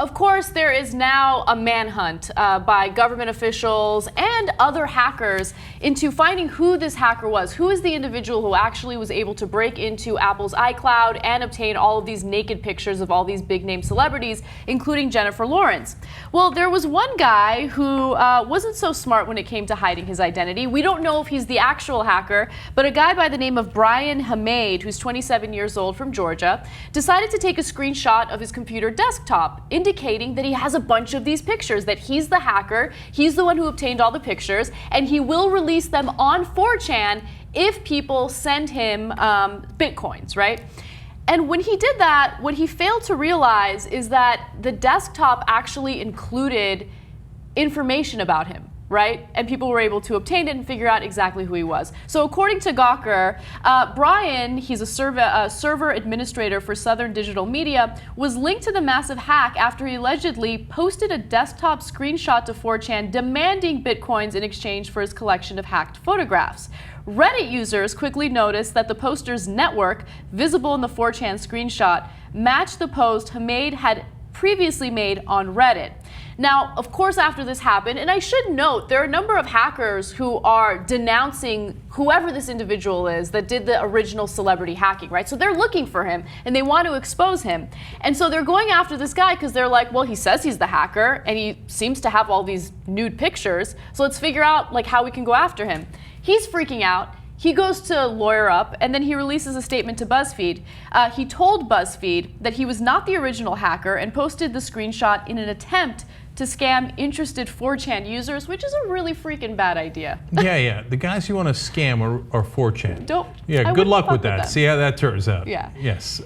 Of course, there is now a manhunt by government officials and other hackers into finding who this hacker was. Who is the individual who actually was able to break into Apple's iCloud and obtain all of these naked pictures of all these big-name celebrities, including Jennifer Lawrence? Well, there was one guy who wasn't so smart when it came to hiding his identity. We don't know if he's the actual hacker, but a guy by the name of Bryan Hamade, who's 27 years old from Georgia, decided to take a screenshot of his computer desktop, indicating that he has a bunch of these pictures, that he's the hacker, he's the one who obtained all the pictures, and he will release them on 4chan if people send him bitcoins, right? And when he did that, what he failed to realize is that the desktop actually included information about him, right? And people were able to obtain it and figure out exactly who he was. So according to Gawker, Bryan, he's a server administrator for Southern Digital Media, was linked to the massive hack after he allegedly posted a desktop screenshot to 4chan demanding bitcoins in exchange for his collection of hacked photographs. Reddit users quickly noticed that the poster's network, visible in the 4chan screenshot, matched the post Hamade had previously made on Reddit. Now, of course, after this happened, and I should note, there are a number of hackers who are denouncing whoever this individual is that did the original celebrity hacking, right? So they're looking for him and they want to expose him. And so they're going after this guy because they're like, well, he says he's the hacker and he seems to have all these nude pictures. So let's figure out like how we can go after him. He's freaking out. He goes to lawyer up, and then he releases a statement to BuzzFeed. He told BuzzFeed that he was not the original hacker and posted the screenshot in an attempt to scam interested 4chan users, which is a really freaking bad idea. Yeah. The guys you want to scam are 4chan. Good luck with that. See how that turns out. Yeah. Yes.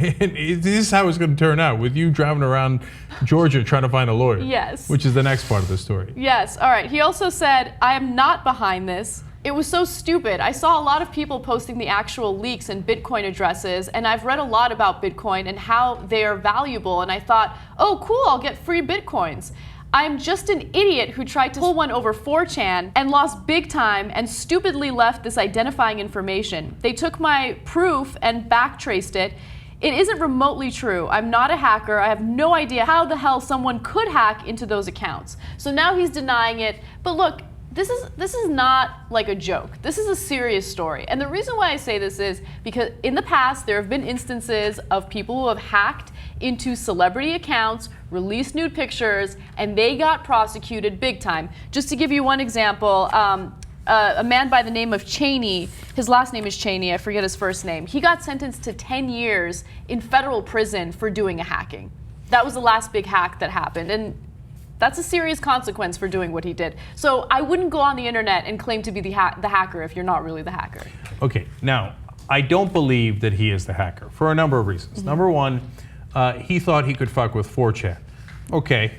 This is how it's going to turn out, with you driving around Georgia trying to find a lawyer. Yes. Which is the next part of the story. Yes. All right. He also said, I am not behind this. It was so stupid. I saw a lot of people posting the actual leaks and Bitcoin addresses, and I've read a lot about Bitcoin and how they are valuable, and I thought, oh cool, I'll get free Bitcoins. I'm just an idiot who tried to pull one over 4chan and lost big time and stupidly left this identifying information. They took my proof and backtraced it. It isn't remotely true. I'm not a hacker. I have no idea how the hell someone could hack into those accounts. So now he's denying it, but look, this is not like a joke. This is a serious story. And the reason why I say this is because in the past, there have been instances of people who have hacked into celebrity accounts, released nude pictures, and they got prosecuted big time. Just to give you one example, a man by the name of Cheney, his last name is Cheney, I forget his first name, he got sentenced to 10 years in federal prison for doing a hacking. That was the last big hack that happened. And that's a serious consequence for doing what he did. So I wouldn't go on the internet and claim to be the hacker if you're not really the hacker. Okay, now, I don't believe that he is the hacker for a number of reasons. Mm-hmm. Number one, he thought he could fuck with 4chan. Okay,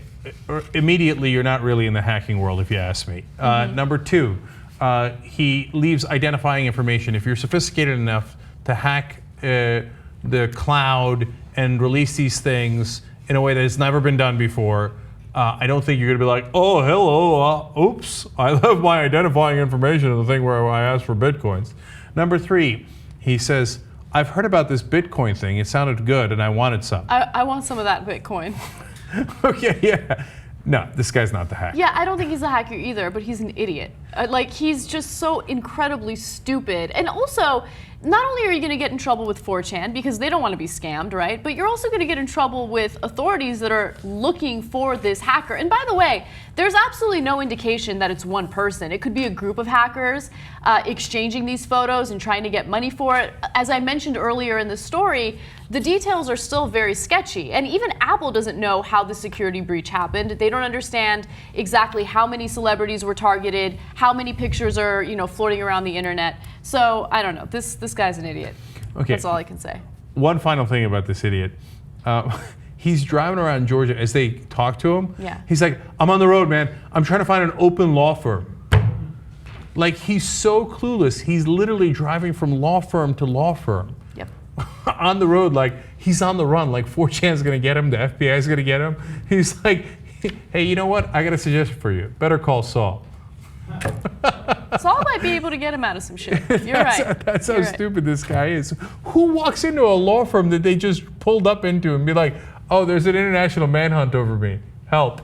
immediately you're not really in the hacking world if you ask me. Mm-hmm. Number two, he leaves identifying information. If you're sophisticated enough to hack the cloud and release these things in a way that has never been done before, I don't think you're going to be like, oh, hello, oops, I left my identifying information in the thing where I asked for Bitcoins. Number three, he says, I've heard about this Bitcoin thing. It sounded good, and I wanted some. I want some of that Bitcoin. Okay, yeah. No, this guy's not the hacker. Yeah, I don't think he's a hacker either, but he's an idiot. He's just so incredibly stupid. And also, not only are you going to get in trouble with 4chan because they don't want to be scammed, right? But you're also going to get in trouble with authorities that are looking for this hacker. And by the way, there's absolutely no indication that it's one person. It could be a group of hackers exchanging these photos and trying to get money for it. As I mentioned earlier in the story, the details are still very sketchy. And even Apple doesn't know how the security breach happened. They don't understand exactly how many celebrities were targeted, how many pictures are, floating around the internet. So I don't know. This guy's an idiot. Okay. That's all I can say. One final thing about this idiot. He's driving around Georgia as they talk to him. Yeah. He's like, I'm on the road, man. I'm trying to find an open law firm. Like, he's so clueless. He's literally driving from law firm to law firm. Yep. On the road, like, he's on the run. Like, 4chan's going to get him. The FBI's going to get him. He's like, hey, you know what? I got a suggestion for you. Better call Saul. Saul might be able to get him out of some shit. You're right. That's how stupid this guy is. Who walks into a law firm that they just pulled up into and be like, Oh, there's an international manhunt over me. Help.